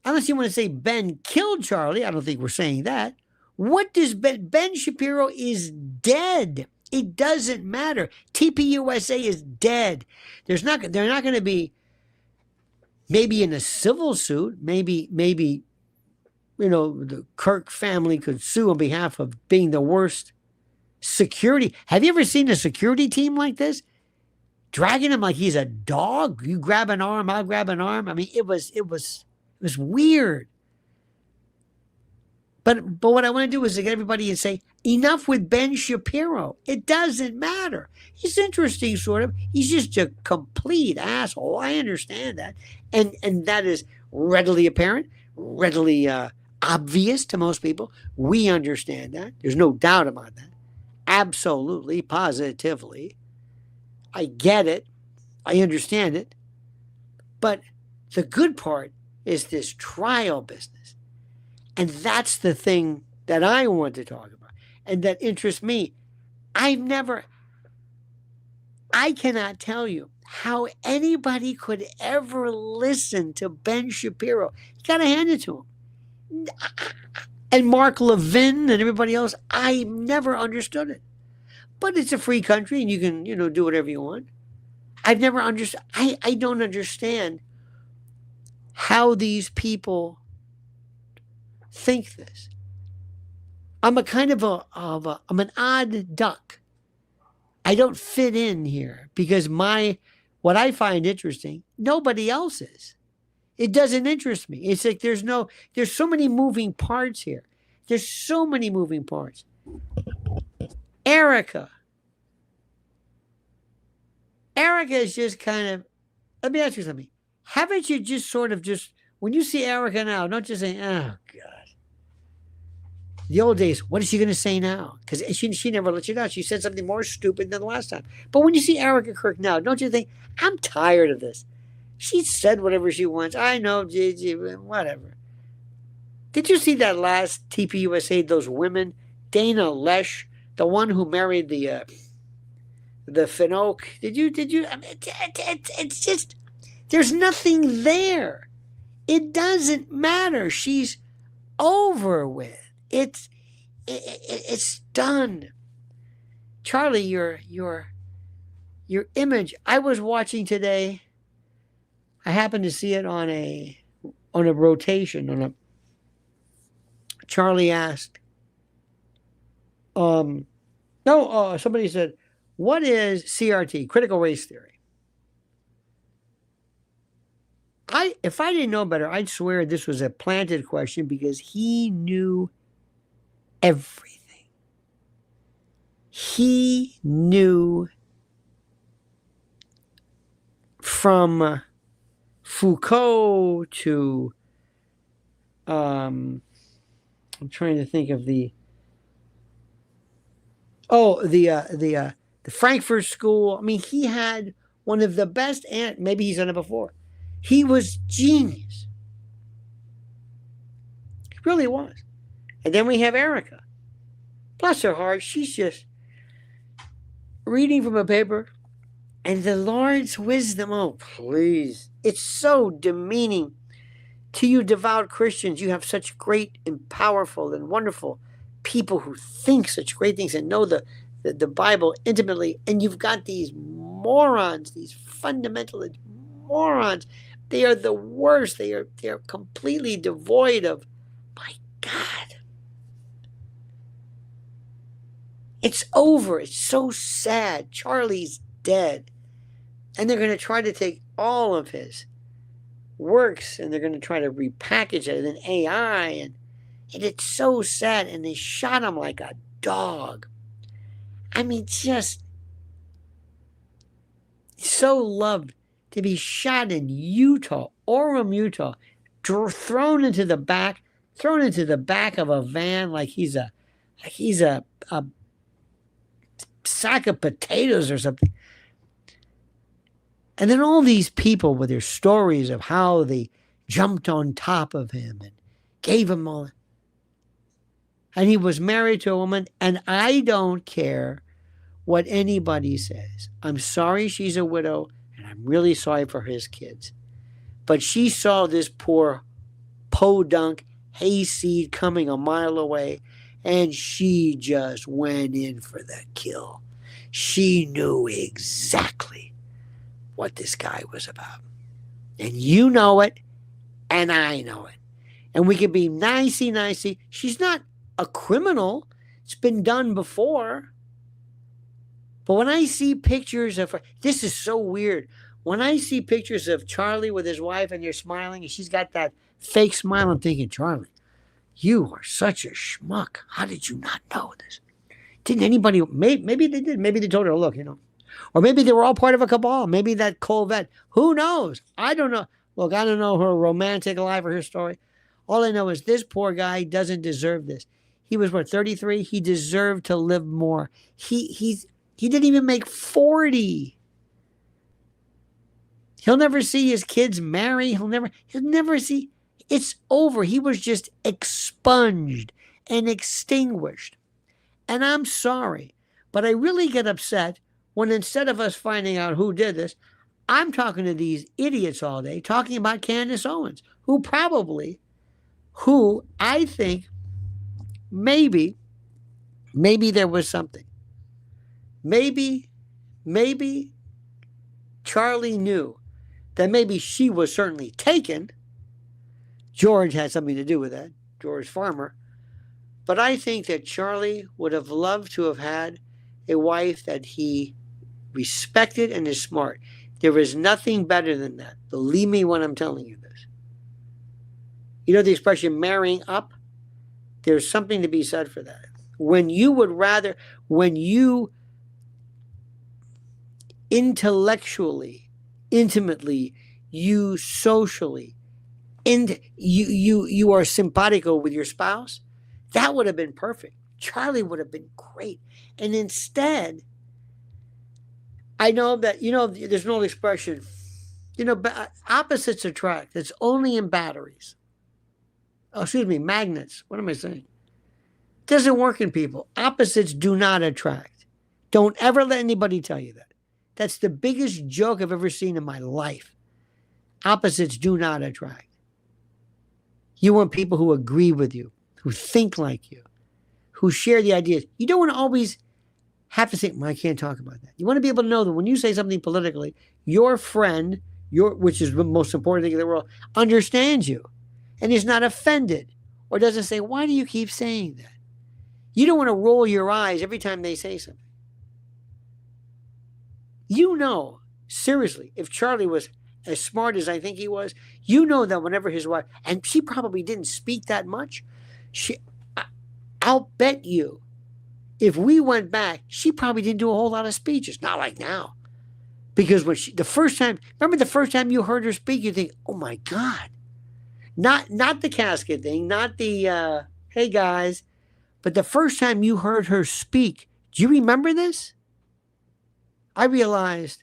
Unless you want to say Ben killed Charlie. I don't think we're saying that. What does Ben Shapiro is dead. It doesn't matter. TPUSA is dead. They're not going to be maybe in a civil suit. Maybe the Kirk family could sue on behalf of being the worst security. Have you ever seen a security team like this? Dragging him like he's a dog. You grab an arm, I'll grab an arm. I mean, it was weird. But what I want to do is to get everybody and say, enough with Ben Shapiro. It doesn't matter. He's interesting, sort of. He's just a complete asshole. I understand that. And that is readily apparent, readily obvious to most people. We understand that. There's no doubt about that. Absolutely, positively. I get it. I understand it. But the good part is this trial business. And that's the thing that I want to talk about and that interests me. I cannot tell you how anybody could ever listen to Ben Shapiro. You got to hand it to him. And Mark Levin and everybody else, I never understood it. But it's a free country and you can, do whatever you want. I've never understood. I don't understand how these people think this. I'm a kind of I'm an odd duck. I don't fit in here because what I find interesting, nobody else is. It doesn't interest me. It's like there's so many moving parts here. There's so many moving parts. Erica is just kind of, let me ask you something. Haven't you just sort of when you see Erica now, don't just say, oh God. The old days, what is she going to say now? Because she never let you down. She said something more stupid than the last time. But when you see Erica Kirk now, don't you think, I'm tired of this. She said whatever she wants. I know, whatever. Did you see that last TPUSA, those women? Dana Lesh, the one who married the Finoke. Did you? I mean, it's just, there's nothing there. It doesn't matter. She's over with. It's done. Charlie, your image. I was watching today. I happened to see it on a rotation. Charlie asked. Somebody said, "What is CRT? Critical race theory?" If I didn't know better, I'd swear this was a planted question because he knew everything. He knew from Foucault to I'm trying to think of the Frankfurt School. I mean, he had one of the best, and maybe he's done it before. He was genius. He really was. And then we have Erica. Bless her heart, she's just reading from a paper. And the Lord's wisdom, oh, please. It's so demeaning to you devout Christians. You have such great and powerful and wonderful people who think such great things and know the Bible intimately. And you've got these morons, these fundamentalist morons. They are the worst. They are completely devoid of, my God. It's over. It's so sad. Charlie's dead. And they're going to try to take all of his works and they're going to try to repackage it in AI. And it's so sad. And they shot him like a dog. I mean, just so loved to be shot in Utah, Orem, Utah, thrown into the back of a van like he's a sack of potatoes or something. And then all these people with their stories of how they jumped on top of him and gave him all. And he was married to a woman, and I don't care what anybody says. I'm sorry she's a widow, and I'm really sorry for his kids. But she saw this poor podunk hayseed coming a mile away, and she just went in for the kill. She knew exactly what this guy was about. And you know it, and I know it. And we can be nicey. She's not a criminal. It's been done before. But when I see pictures of her, this is so weird. When I see pictures of Charlie with his wife and they're smiling and she's got that fake smile, I'm thinking, Charlie, you are such a schmuck. How did you not know this? Didn't anybody, maybe they did. Maybe they told her, look, or maybe they were all part of a cabal. Maybe that Colvette, who knows? I don't know. Look, I don't know her romantic life or her story. All I know is this poor guy doesn't deserve this. He was, 33? He deserved to live more. He didn't even make 40. He'll never see his kids marry. He'll never see. It's over. He was just expunged and extinguished. And I'm sorry, but I really get upset when instead of us finding out who did this, I'm talking to these idiots all day, talking about Candace Owens, who I think maybe there was something. Maybe Charlie knew that maybe she was certainly taken. George had something to do with that, George Farmer. But I think that Charlie would have loved to have had a wife that he respected and is smart. There is nothing better than that. Believe me when I'm telling you this. You know the expression marrying up? There's something to be said for that. When you intellectually, intimately, you socially, and you are simpatico with your spouse, that would have been perfect. Charlie would have been great. And instead, I know that, there's an old expression, opposites attract. It's only in batteries. Magnets. What am I saying? It doesn't work in people. Opposites do not attract. Don't ever let anybody tell you that. That's the biggest joke I've ever seen in my life. Opposites do not attract. You want people who agree with you, who think like you, who share the ideas. You don't want to always have to say, I can't talk about that. You want to be able to know that when you say something politically, your friend, which is the most important thing in the world, understands you and is not offended or doesn't say, why do you keep saying that? You don't want to roll your eyes every time they say something. Seriously, if Charlie was as smart as I think he was, that whenever his wife, and she probably didn't speak that much, I'll bet you, if we went back, she probably didn't do a whole lot of speeches. Not like now. Because when the first time you heard her speak, you think, oh my God. Not the casket thing, not the, hey guys, but the first time you heard her speak, do you remember this? I realized,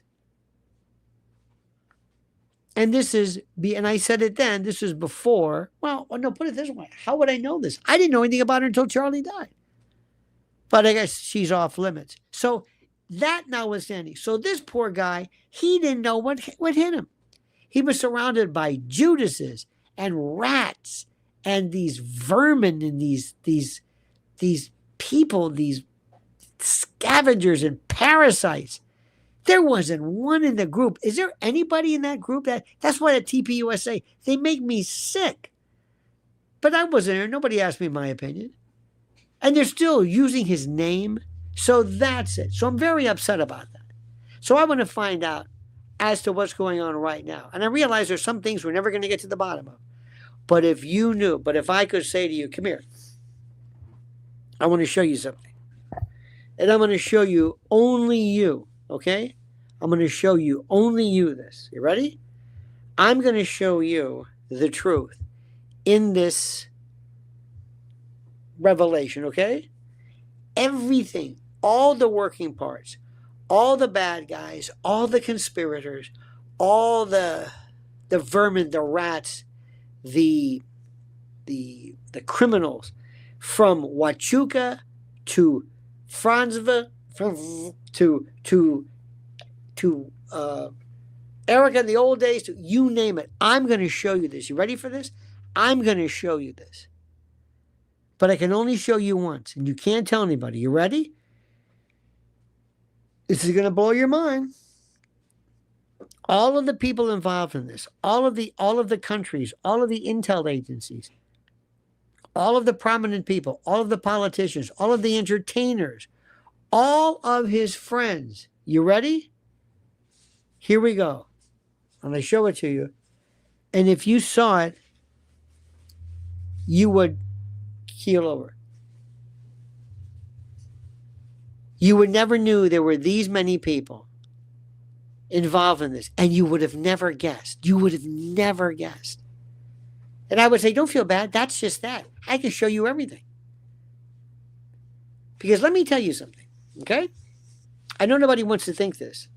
and I said it then, this was before, put it this way. How would I know this? I didn't know anything about her until Charlie died. But I guess she's off limits. So that notwithstanding. So this poor guy, he didn't know what hit him. He was surrounded by Judases and rats and these vermin and these people, these scavengers and parasites. There wasn't one in the group. Is there anybody in that group? That's why at TPUSA, they make me sick. But I wasn't there. Nobody asked me my opinion. And they're still using his name. So that's it. So I'm very upset about that. So I want to find out as to what's going on right now. And I realize there's some things we're never going to get to the bottom of. But if I could say to you, come here, I want to show you something. And I'm going to show you only you, okay? I'm going to show you only you this. You ready? I'm going to show you the truth in this revelation, okay? Everything, all the working parts, all the bad guys, all the conspirators, all the vermin, the rats, the criminals from Huachuca to Franzva to Erica in the old days, to you name it. I'm going to show you this. You ready for this? I'm going to show you this. But I can only show you once, and you can't tell anybody. You ready? This is going to blow your mind. All of the people involved in this, all of the countries, all of the intel agencies, all of the prominent people, all of the politicians, all of the entertainers, all of his friends. You ready? Here we go. I'm going to show it to you. And if you saw it, you would keel over. You would never knew there were these many people involved in this, and you would have never guessed. You would have never guessed. And I would say, don't feel bad. That's just that. I can show you everything. Because let me tell you something, okay? I know nobody wants to think this.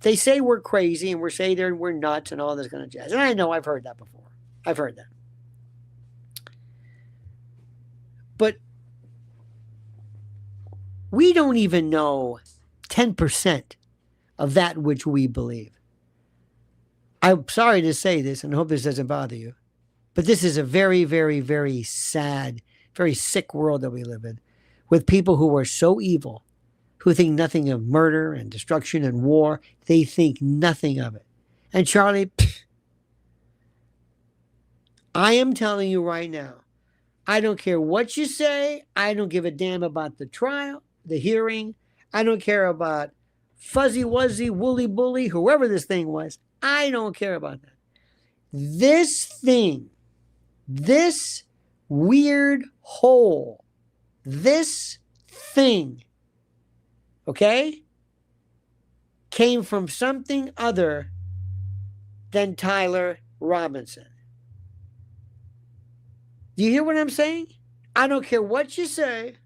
They say we're crazy and we're nuts and all this kind of jazz. And I know I've heard that before. I've heard that. But we don't even know 10% of that which we believe. I'm sorry to say this and I hope this doesn't bother you, but this is a very, very, very sad, very sick world that we live in, with people who are so evil, who think nothing of murder and destruction and war. They think nothing of it. And Charlie, I am telling you right now, I don't care what you say. I don't give a damn about the trial, the hearing. I don't care about fuzzy wuzzy, woolly bully, whoever this thing was. I don't care about that. This thing, this weird hole, this thing, okay, came from something other than Tyler Robinson. Do you hear what I'm saying? I don't care what you say.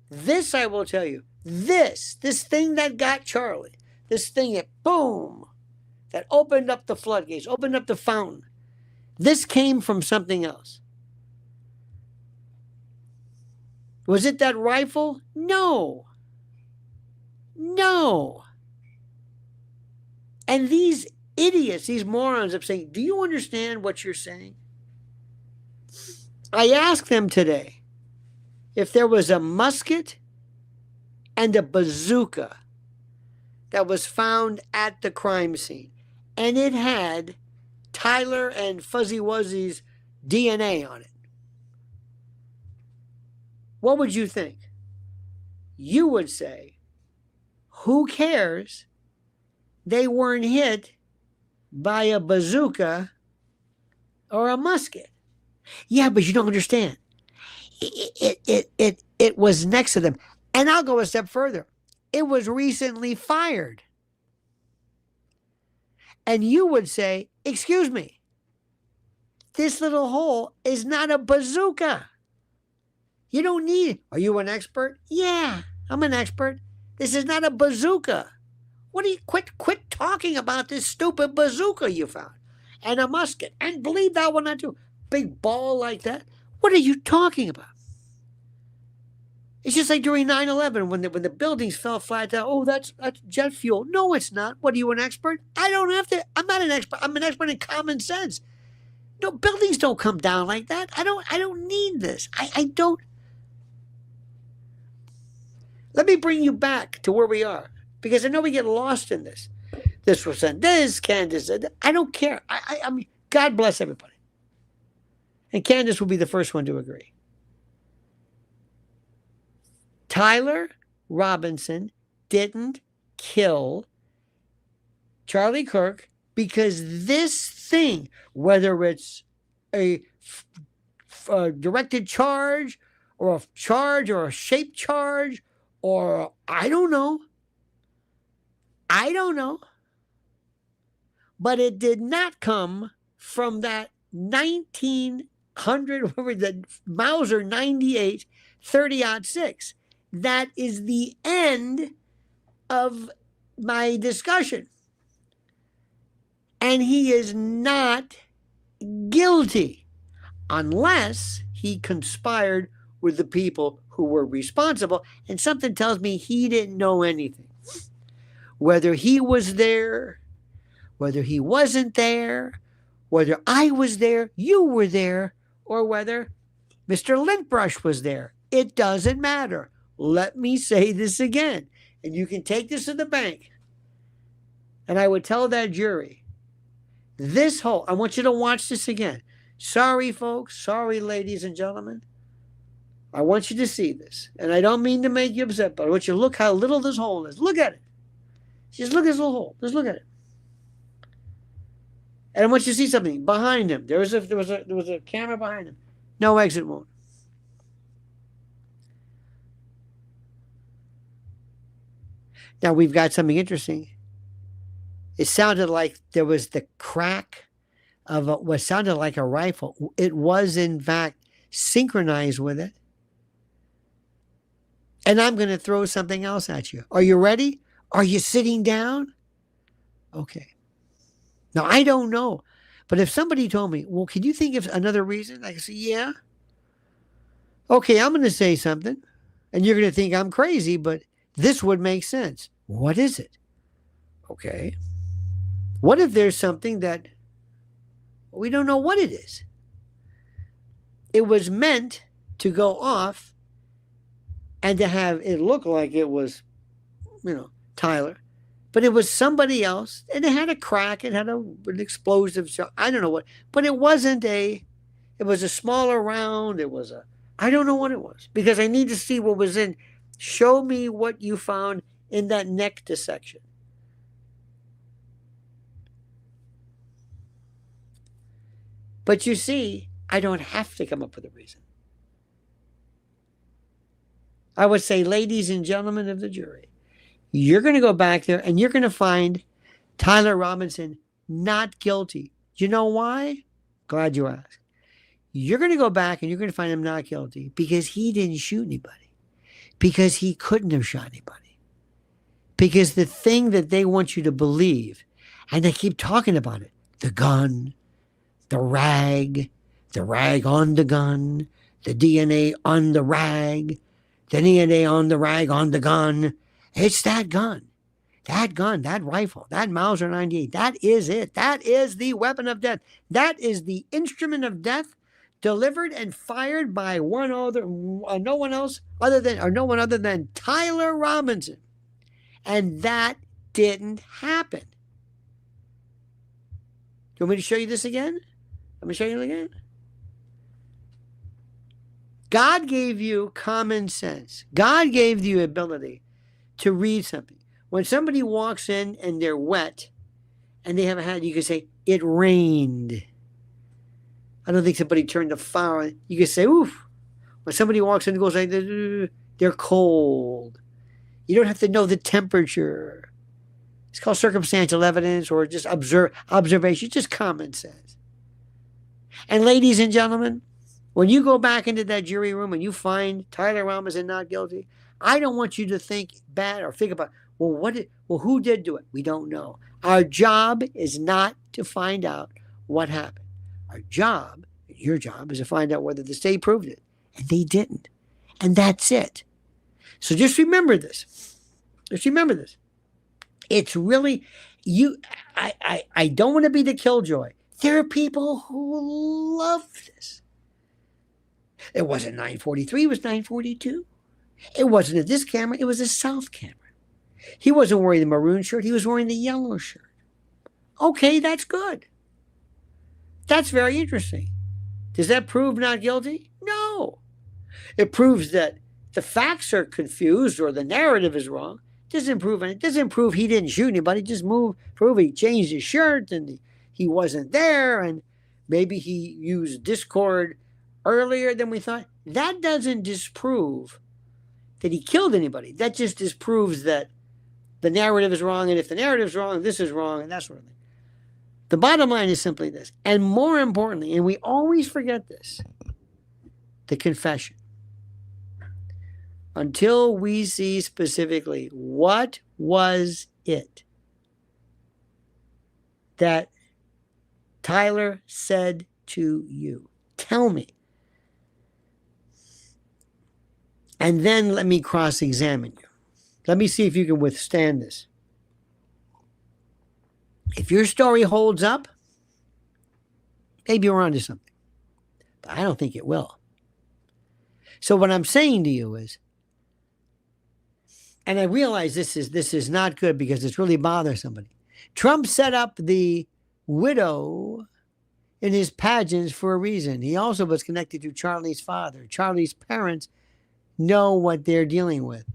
This I will tell you. This thing that got Charlie, this thing that, boom, that opened up the floodgates, opened up the fountain. This came from something else. Was it that rifle? No. No. And these idiots, these morons, are saying, do you understand what you're saying? I asked them today if there was a musket and a bazooka that was found at the crime scene, and it had Tyler and Fuzzy Wuzzy's DNA on it. What would you think? You would say, who cares? They weren't hit by a bazooka or a musket. Yeah, but you don't understand. It was next to them. And I'll go a step further. It was recently fired. And you would say, excuse me, this little hole is not a bazooka. You don't need it. Are you an expert? Yeah, I'm an expert. This is not a bazooka. What do you quit talking about this stupid bazooka you found? And a musket. And believe that one not too. Big ball like that. What are you talking about? It's just like during 9/11 when the buildings fell flat down. Oh, that's jet fuel. No, it's not. What are you, an expert? I don't have to. I'm not an expert. I'm an expert in common sense. No, buildings don't come down like that. I don't need this. I don't. Let me bring you back to where we are, because I know we get lost in this. This was said. This, Candace said. I don't care. I mean, God bless everybody. And Candace will be the first one to agree. Tyler Robinson didn't kill Charlie Kirk because this thing, whether it's a directed charge or a shaped charge, or I don't know, but it did not come from that 1900, the Mauser 98 30-06. That is the end of my discussion. And he is not guilty unless he conspired with the people who were responsible. And something tells me he didn't know anything. Whether he was there, whether he wasn't there, whether I was there, you were there, or whether Mr. Lintbrush was there. It doesn't matter. Let me say this again. And you can take this to the bank. And I would tell that jury, I want you to watch this again. Sorry, folks. Sorry, ladies and gentlemen. I want you to see this. And I don't mean to make you upset, but I want you to look how little this hole is. Look at it. Just look at this little hole. Just look at it. And I want you to see something behind him. There was a camera behind him. No exit wound. Now we've got something interesting. It sounded like there was the crack of what sounded like a rifle. It was, in fact, synchronized with it. And I'm going to throw something else at you. Are you ready? Are you sitting down? Okay. Now, I don't know. But if somebody told me, well, can you think of another reason? I can say, yeah. Okay, I'm going to say something. And you're going to think I'm crazy, but this would make sense. What is it? Okay. What if there's something that we don't know what it is? It was meant to go off and to have it look like it was, Tyler. But it was somebody else, and it had a crack, it had an explosive, I don't know what, but it wasn't it was a smaller round, I don't know what it was, because I need to see what was in. Show me what you found in that neck dissection. But you see, I don't have to come up with a reason. I would say, ladies and gentlemen of the jury, you're going to go back there and you're going to find Tyler Robinson not guilty. You know why? Glad you asked. You're going to go back and you're going to find him not guilty because he didn't shoot anybody. Because he couldn't have shot anybody. Because the thing that they want you to believe, and they keep talking about it, the gun, the rag on the gun, the DNA on the rag, the DNA on the rag on the gun. It's that gun, that rifle, that Mauser 98. That is it. That is the weapon of death. That is the instrument of death delivered and fired by no one other than Tyler Robinson. And that didn't happen. Do you want me to show you this again? Let me show you it again. God gave you common sense. God gave you the ability to read something. When somebody walks in and they're wet and they have a hat, you can say, it rained. I don't think somebody turned the fire on. You can say, oof. When somebody walks in and goes like, they're cold. You don't have to know the temperature. It's called circumstantial evidence or just observation, just common sense. And ladies and gentlemen, when you go back into that jury room and you find Tyler Robinson not guilty, I don't want you to think bad or think about, who did do it? We don't know. Our job is not to find out what happened. Our job, your job, is to find out whether the state proved it. And they didn't. And that's it. So just remember this. Just remember this. It's really, I don't want to be the killjoy. There are people who love this. It wasn't 943, it was 942. It wasn't a this camera, it was a south camera. He wasn't wearing the maroon shirt, he was wearing the yellow shirt. Okay, that's good. That's very interesting. Does that prove not guilty? No. It proves that the facts are confused or the narrative is wrong. It doesn't prove anything. It doesn't prove he didn't shoot anybody. It just prove he changed his shirt and he wasn't there and maybe he used Discord earlier than we thought. That doesn't disprove that he killed anybody. That just disproves that the narrative is wrong, and if the narrative is wrong, this is wrong, and that sort of thing. The bottom line is simply this, and more importantly, and we always forget this, the confession. Until we see specifically what was it that Tyler said to you? Tell me. And then let me cross-examine you. Let me see if you can withstand this. If your story holds up, maybe you're onto something. But I don't think it will. So what I'm saying to you is, and I realize this is not good because it's really bothering somebody. Trump set up the widow in his pageants for a reason. He also was connected to Charlie's father. Charlie's parents know what they're dealing with.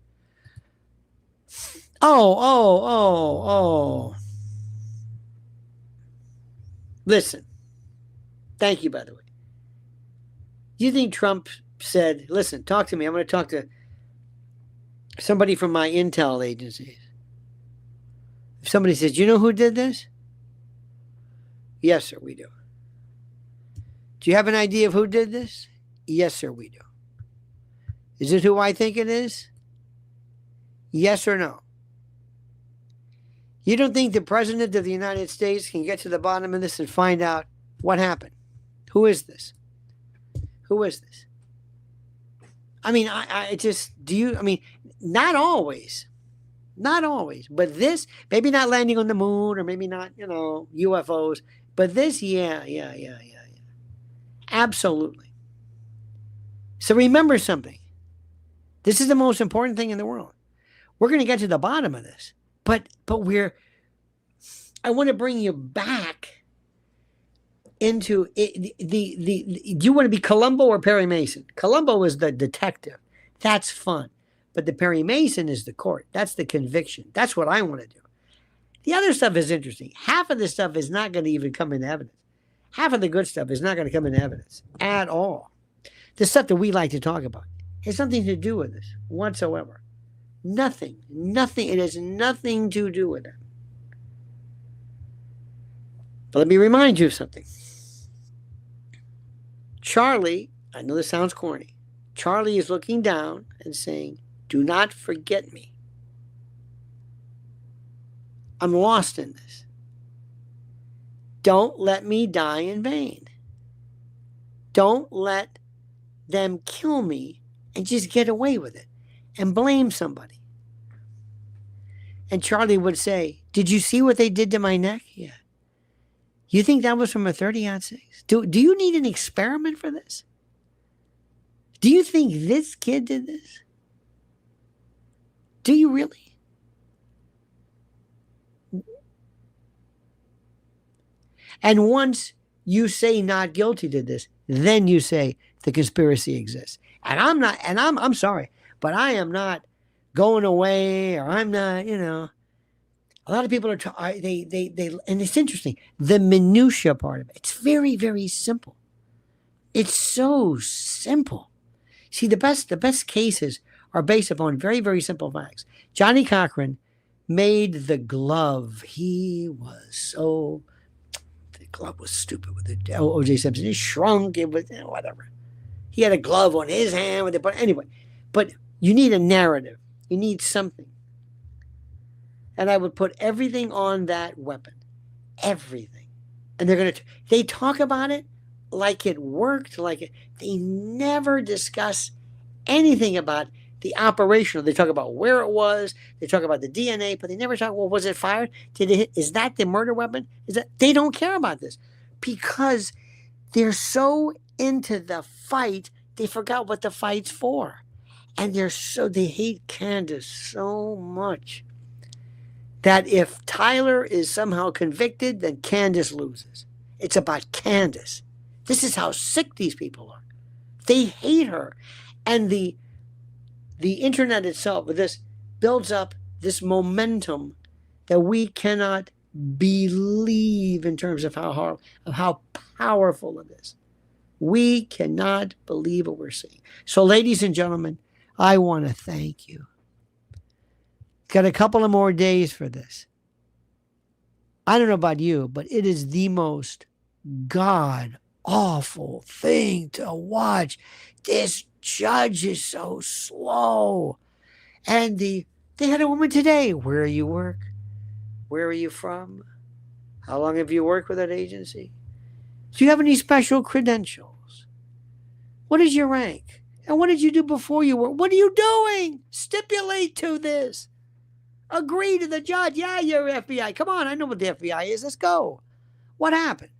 Oh. Listen. Thank you, by the way. Do you think Trump said, listen, talk to me. I'm going to talk to somebody from my intel agencies. If somebody says, you know who did this? Yes, sir, we do. Do you have an idea of who did this? Yes, sir, we do. Is it who I think it is? Yes or no? You don't think the President of the United States can get to the bottom of this and find out what happened? Who is this? Who is this? I mean, not always. Not always. But this, maybe not landing on the moon or maybe not, UFOs. But this, yeah. Absolutely. So remember something. This is the most important thing in the world. We're going to get to the bottom of this. But I want to bring you back into it. Do you want to be Columbo or Perry Mason? Columbo is the detective. That's fun. But the Perry Mason is the court. That's the conviction. That's what I want to do. The other stuff is interesting. Half of the stuff is not going to even come into evidence. Half of the good stuff is not going to come into evidence at all. The stuff that we like to talk about has nothing to do with this whatsoever. Nothing. It has nothing to do with it. But let me remind you of something. Charlie, I know this sounds corny. Charlie is looking down and saying, do not forget me. I'm lost in this. Don't let me die in vain. Don't let them kill me and just get away with it and blame somebody. And Charlie would say, did you see what they did to my neck? Yeah. You think that was from a 30-06? Do you need an experiment for this? Do you think this kid did this? Do you really? And once you say not guilty to this, then you say the conspiracy exists. And I'm sorry, but I am not going away, or I'm not, a lot of people are, and it's interesting, the minutia part of it. It's very, very simple. It's so simple. See, the best cases are based upon very, very simple facts. Johnny Cochran made the glove. The glove was stupid with it. O.J. Simpson, it shrunk, it was, whatever. He had a glove on his hand with it, but anyway. But you need a narrative. You need something. And I would put everything on that weapon. Everything. And they talk about it like it worked, they never discuss anything about the operational. They talk about where it was, they talk about the DNA, but they never talk, well, was it fired? Is that the murder weapon? They don't care about this because they're so into the fight, they forgot what the fight's for. And they hate Candace so much that if Tyler is somehow convicted, then Candace loses. It's about Candace. This is how sick these people are. They hate her. And the internet itself, with this, builds up this momentum that we cannot believe in terms of how powerful it is. We cannot believe what we're seeing. So, ladies and gentlemen, I want to thank you. Got a couple of more days for this. I don't know about you, but it is the most god-awful thing to watch. This judge is so slow. And they had a woman today. Where you work? Where are you from? How long have you worked with that agency? Do you have any special credentials? What is your rank? And what did you do before you were? What are you doing? Stipulate to this. Agree to the judge. Yeah, you're FBI. Come on, I know what the FBI is. Let's go. What happened?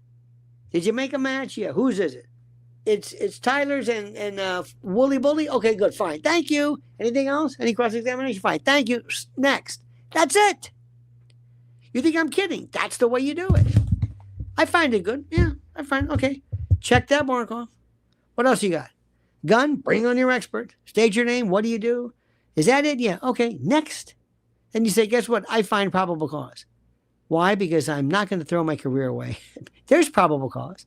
Did you make a match? Yeah. Whose is it? It's Tyler's and Wooly Bully. Okay, good, fine. Thank you. Anything else? Any cross-examination? Fine. Thank you. Next. That's it. You think I'm kidding? That's the way you do it. I find it good. Yeah, I find okay. Check that mark off. What else you got? Gun? Bring on your expert. State your name. What do you do? Is that it? Yeah. Okay. Next. And you say, guess what? I find probable cause. Why? Because I'm not going to throw my career away. There's probable cause.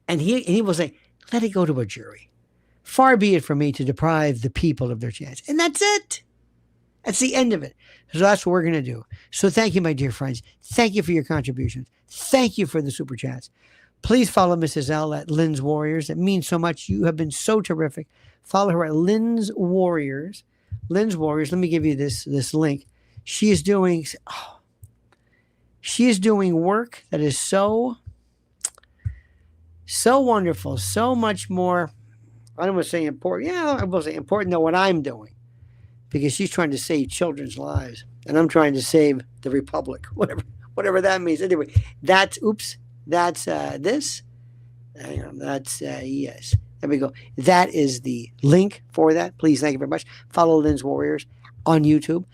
And he will say, let it go to a jury. Far be it from me to deprive the people of their chance. And that's it. That's the end of it. So that's what we're going to do. So thank you, my dear friends. Thank you for your contributions. Thank you for the super chats. Please follow Mrs. L at Lynn's Warriors. It means so much. You have been so terrific. Follow her at Lynn's Warriors. Lynn's Warriors. Let me give you this link. She is doing work that is so wonderful, so much more. I don't want to say important. Yeah, I will say important than what I'm doing, because she's trying to save children's lives, and I'm trying to save the Republic, whatever that means. Anyway, that's this. Hang on, that's yes. There we go. That is the link for that. Please, thank you very much. Follow Lynn's Warriors on YouTube.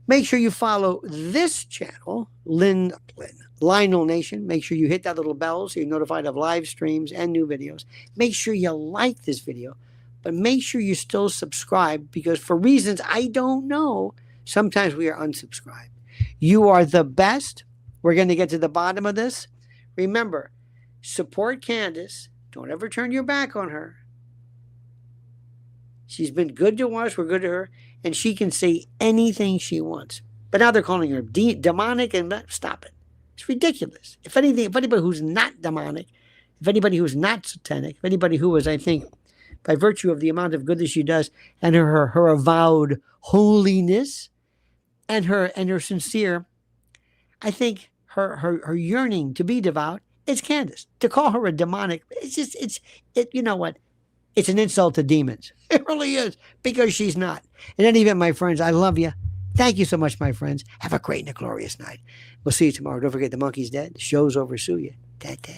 Make sure you follow this channel, Lionel Nation. Make sure you hit that little bell so you're notified of live streams and new videos. Make sure you like this video, but make sure you still subscribe, because for reasons I don't know, sometimes we are unsubscribed. You are the best. We're going to get to the bottom of this. Remember, support Candace. Don't ever turn your back on her. She's been good to us. We're good to her. And she can say anything she wants. But now they're calling her demonic, and stop it. It's ridiculous. If anybody who's not demonic, if anybody who's not satanic, if anybody who is, I think, by virtue of the amount of good that she does and her avowed holiness and her sincere, I think her yearning to be devout, it's Candace. To call her a demonic, you know what? It's an insult to demons. It really is, because she's not. In any event, my friends, I love you. Thank you so much, my friends. Have a great and a glorious night. We'll see you tomorrow. Don't forget, the monkey's dead. The show's over. Sue you. Ta-ta.